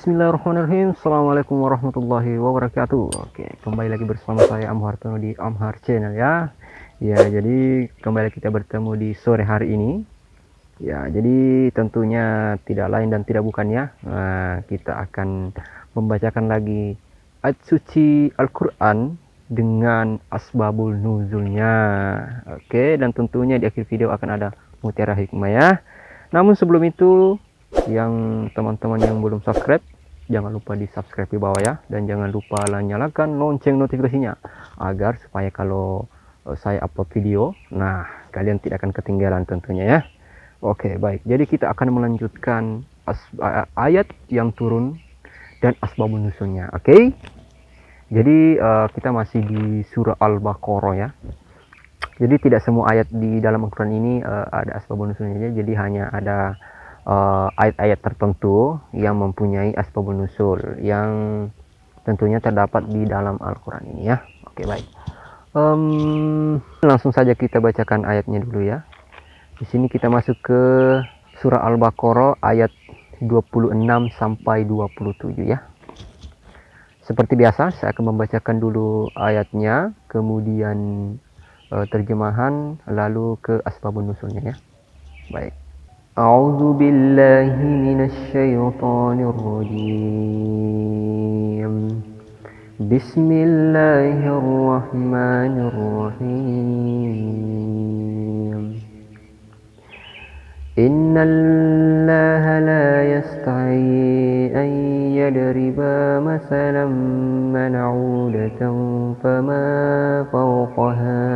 Bismillahirrahmanirrahim. Assalamualaikum warahmatullahi wabarakatuh. Oke, kembali lagi bersama saya Amhar Tono di Amhar Channel ya. Ya, jadi kembali kita bertemu di sore hari ini. Ya, jadi tentunya tidak lain dan tidak bukan ya. Kita akan membacakan lagi ayat suci Al-Quran dengan asbabul nuzulnya. Oke, dan tentunya di akhir video akan ada mutiara hikmah ya. Namun sebelum itu, yang teman-teman yang belum subscribe, jangan lupa di subscribe di bawah ya, dan jangan lupa nyalakan lonceng notifikasinya agar supaya kalau saya upload video, nah kalian tidak akan ketinggalan tentunya ya. Oke, baik, jadi kita akan melanjutkan ayat yang turun dan asbabun nuzulnya. Oke, jadi kita masih di surah Al-Baqarah ya. Jadi tidak semua ayat di dalam Al-Quran ini ada asbabun nuzulnya, jadi hanya ada ayat-ayat tertentu yang mempunyai asbabun nuzul yang tentunya terdapat di dalam Al-Quran ini ya. Oke, baik. Langsung saja kita bacakan ayatnya dulu ya. Di sini kita masuk ke surah Al-Baqarah ayat 26 sampai 27 ya. Seperti biasa, saya akan membacakan dulu ayatnya, kemudian terjemahan, lalu ke asbabun nuzulnya ya. Baik. أعوذ بالله من الشيطان الرجيم بسم الله الرحمن الرحيم إن الله لا يستحيي أن يضرب مثلا منعودة فما فوقها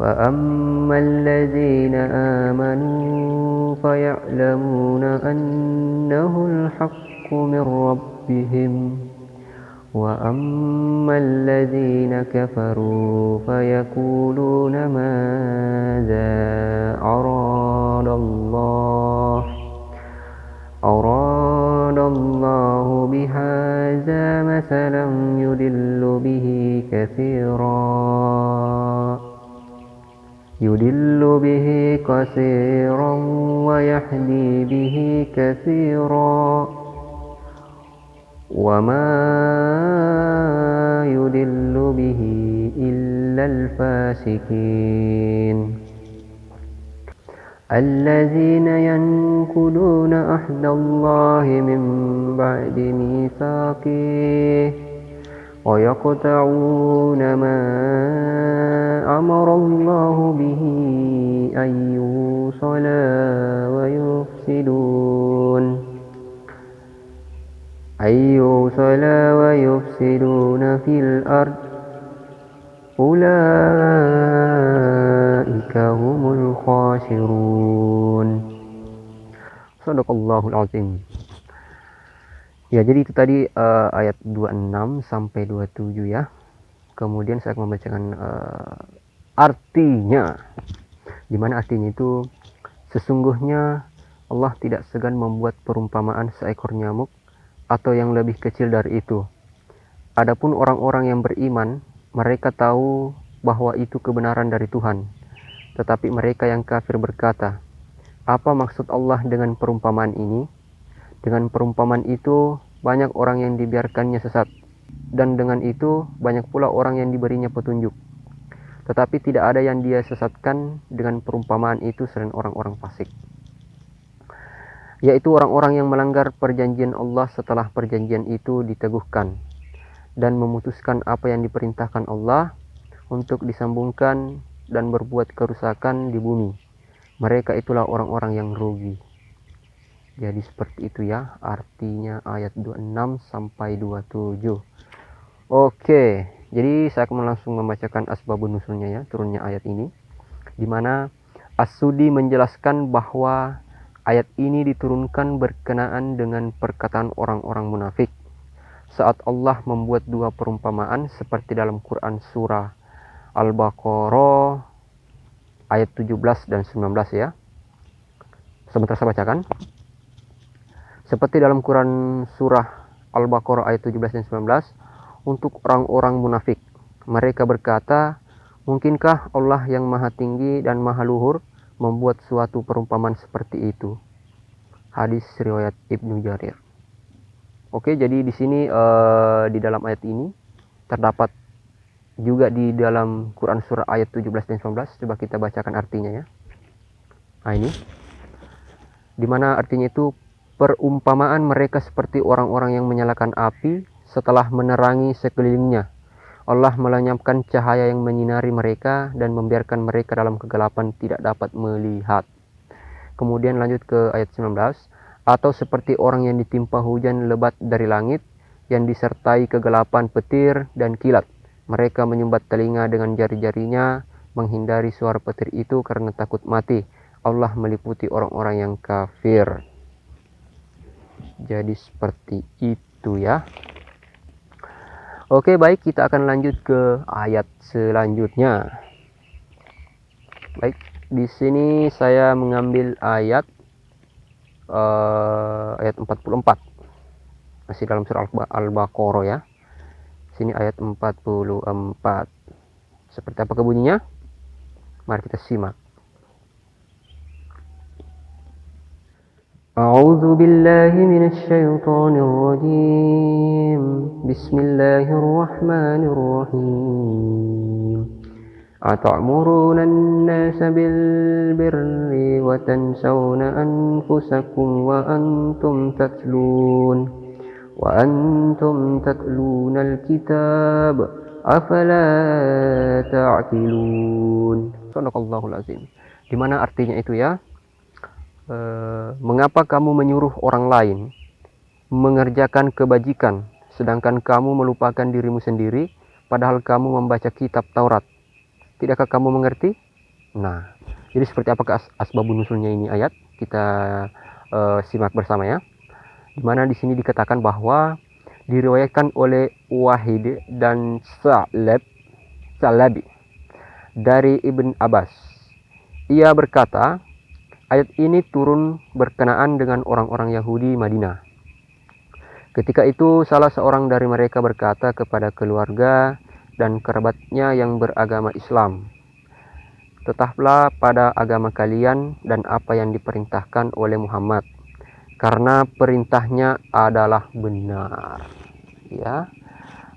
فأما الذين آمنوا فيعلمون أنه الحق من ربهم وأما الذين كفروا فيقولون ماذا أراد الله بهذا مثلا يضل به كثيرا ويهدي به كثيرا وما يضل به إلا الفاسقين الذين ينقضون عهد الله من بعد ميثاقه ويقطعون ما أمر الله به أن يوصل ويفسدون في الأرض أولئك هم الخاسرون. Sadaqallahul azim. Ya, jadi itu tadi ayat 26 sampai 27 ya. Kemudian saya akan membacakan artinya. Di mana artinya itu, sesungguhnya Allah tidak segan membuat perumpamaan seekor nyamuk atau yang lebih kecil dari itu. Adapun orang-orang yang beriman, mereka tahu bahwa itu kebenaran dari Tuhan. Tetapi mereka yang kafir berkata, apa maksud Allah dengan perumpamaan ini? Dengan perumpamaan itu, banyak orang yang dibiarkannya sesat, dan dengan itu banyak pula orang yang diberinya petunjuk. Tetapi tidak ada yang dia sesatkan dengan perumpamaan itu selain orang-orang fasik, yaitu orang-orang yang melanggar perjanjian Allah setelah perjanjian itu diteguhkan, dan memutuskan apa yang diperintahkan Allah untuk disambungkan dan berbuat kerusakan di bumi. Mereka itulah orang-orang yang rugi. Jadi seperti itu ya artinya ayat 26 sampai 27. Oke, jadi saya akan langsung membacakan asbabun nuzulnya ya, turunnya ayat ini, di mana As-Sudi menjelaskan bahwa ayat ini diturunkan berkenaan dengan perkataan orang-orang munafik saat Allah membuat dua perumpamaan seperti dalam Quran surah Al-Baqarah ayat 17 dan 19 ya. Sebentar saya bacakan. Seperti dalam Quran surah Al-Baqarah ayat 17 dan 19, untuk orang-orang munafik, mereka berkata, mungkinkah Allah yang maha tinggi dan maha luhur membuat suatu perumpamaan seperti itu? Hadis riwayat Ibnu Jarir. Oke, jadi di sini di dalam ayat ini terdapat juga di dalam Quran surah ayat 17 dan 19. Coba kita bacakan artinya ya. Nah, ini dimana artinya itu perumpamaan mereka seperti orang-orang yang menyalakan api setelah menerangi sekelilingnya. Allah melenyapkan cahaya yang menyinari mereka dan membiarkan mereka dalam kegelapan tidak dapat melihat. Kemudian lanjut ke ayat 19. Atau seperti orang yang ditimpa hujan lebat dari langit yang disertai kegelapan petir dan kilat. Mereka menyumbat telinga dengan jari-jarinya menghindari suara petir itu karena takut mati. Allah meliputi orang-orang yang kafir. Jadi seperti itu ya. Oke, baik, kita akan lanjut ke ayat selanjutnya. Baik, di sini saya mengambil ayat 44. Masih dalam surah Al-Baqarah ya. Sini ayat 44. Seperti apa bunyinya? Mari kita simak. أعوذ بالله من الشيطان الرجيم بسم الله الرحمن الرحيم أتأمرون الناس بالبر وتنسون أنفسكم وأنتم تتلون الكتاب أفلا تعقلون. Sadaqallahul azim. Di mana artinya itu ya? Mengapa kamu menyuruh orang lain mengerjakan kebajikan sedangkan kamu melupakan dirimu sendiri padahal kamu membaca kitab Taurat? Tidakkah kamu mengerti? Nah, jadi seperti apakah asbabun nusulnya ini ayat? Kita simak bersama ya. Di mana di sini dikatakan bahwa diriwayatkan oleh Wahid dan Sa'labi dari Ibn Abbas. Ia berkata, ayat ini turun berkenaan dengan orang-orang Yahudi Madinah. Ketika itu salah seorang dari mereka berkata kepada keluarga dan kerabatnya yang beragama Islam, tetaplah pada agama kalian dan apa yang diperintahkan oleh Muhammad, karena perintahnya adalah benar. Ya.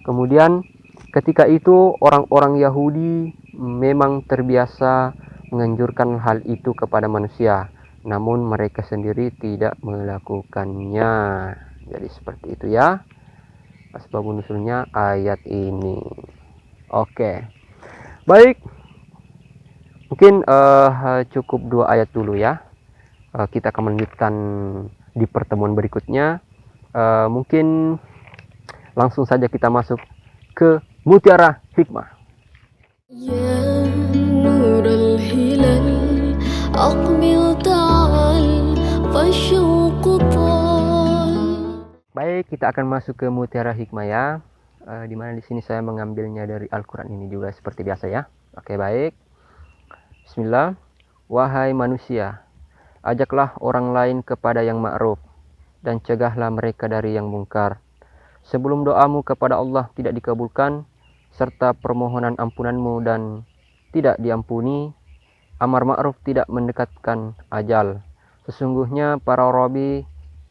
Kemudian ketika itu orang-orang Yahudi memang terbiasa menganjurkan hal itu kepada manusia, namun mereka sendiri tidak melakukannya. Jadi seperti itu ya asbabun nusulnya ayat ini. Oke, baik, mungkin cukup 2 ayat dulu ya. Kita akan melanjutkan di pertemuan berikutnya. Mungkin langsung saja kita masuk ke Mutiara Hikmah. يا نور الهلال أقبل تعال فالشوق طال. Baik, kita akan masuk ke Mutiara Hikmah ya. Dimana di sini saya mengambilnya dari Al-Quran ini juga seperti biasa ya. Oke, baik. Bismillah. Wahai manusia, ajaklah orang lain kepada yang ma'ruf dan cegahlah mereka dari yang mungkar. Sebelum doamu kepada Allah tidak dikabulkan, serta permohonan ampunanmu dan tidak diampuni, amar ma'ruf tidak mendekatkan ajal. Sesungguhnya para rabi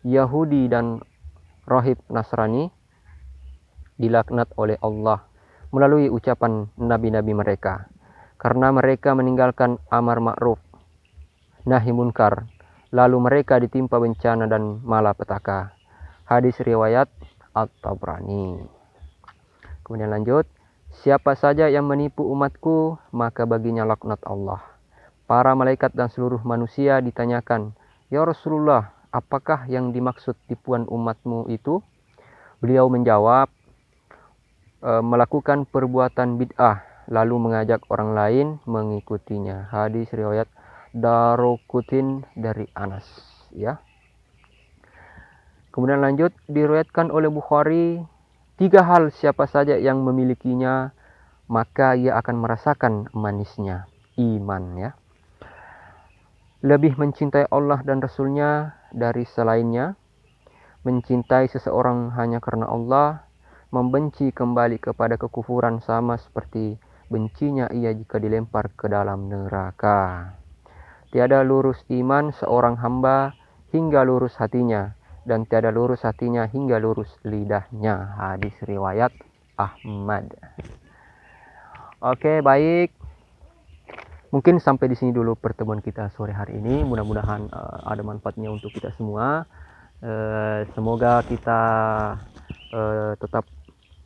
Yahudi dan rahib Nasrani dilaknat oleh Allah melalui ucapan nabi-nabi mereka, karena mereka meninggalkan amar ma'ruf nahi munkar, lalu mereka ditimpa bencana dan malapetaka. Hadis riwayat At-Tabrani. Kemudian lanjut, siapa saja yang menipu umatku, maka baginya laknat Allah. Para malaikat dan seluruh manusia ditanyakan, ya Rasulullah, apakah yang dimaksud tipuan umatmu itu? Beliau menjawab, melakukan perbuatan bid'ah, lalu mengajak orang lain mengikutinya. Hadis riwayat Daruqutin dari Anas. Ya. Kemudian lanjut, diriwayatkan oleh Bukhari, 3 hal siapa saja yang memilikinya, maka ia akan merasakan manisnya iman ya. Lebih mencintai Allah dan Rasulnya dari selainnya, mencintai seseorang hanya karena Allah, membenci kembali kepada kekufuran sama seperti bencinya ia jika dilempar ke dalam neraka. Tiada lurus iman seorang hamba hingga lurus hatinya, dan tiada lurus hatinya hingga lurus lidahnya. Hadis riwayat Ahmad. Oke, baik. Mungkin sampai di sini dulu pertemuan kita sore hari ini. Mudah-mudahan ada manfaatnya untuk kita semua. Semoga kita tetap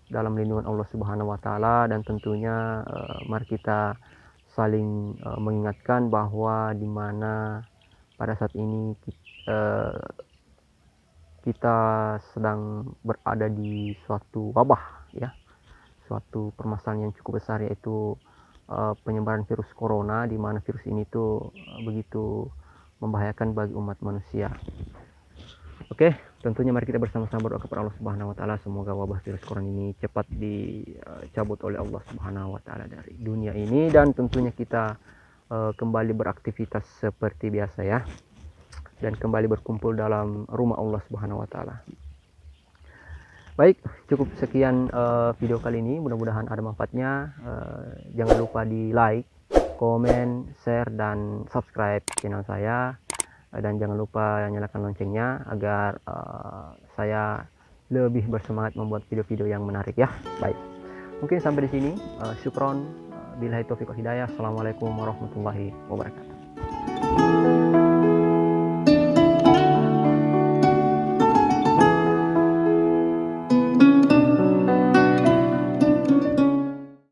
dalam lindungan Allah Subhanahu wa taala, dan tentunya mari kita saling mengingatkan bahwa di mana pada saat ini kita sedang berada di suatu wabah, ya, suatu permasalahan yang cukup besar, yaitu penyebaran virus corona, di mana virus ini tuh begitu membahayakan bagi umat manusia. Oke, tentunya mari kita bersama-sama berdoa kepada Allah Subhanahu wa taala, semoga wabah virus corona ini cepat dicabut oleh Allah Subhanahu wa taala dari dunia ini, dan tentunya kita kembali beraktivitas seperti biasa, ya, dan kembali berkumpul dalam rumah Allah Subhanahu wa taala. Baik, cukup sekian video kali ini, mudah-mudahan ada manfaatnya. Jangan lupa di like, komen, share, dan subscribe channel saya, dan jangan lupa nyalakan loncengnya agar saya lebih bersemangat membuat video-video yang menarik, ya. Baik, mungkin sampai di sini. Syukron, billahi taufiq wal hidayah. Assalamualaikum warahmatullahi wabarakatuh.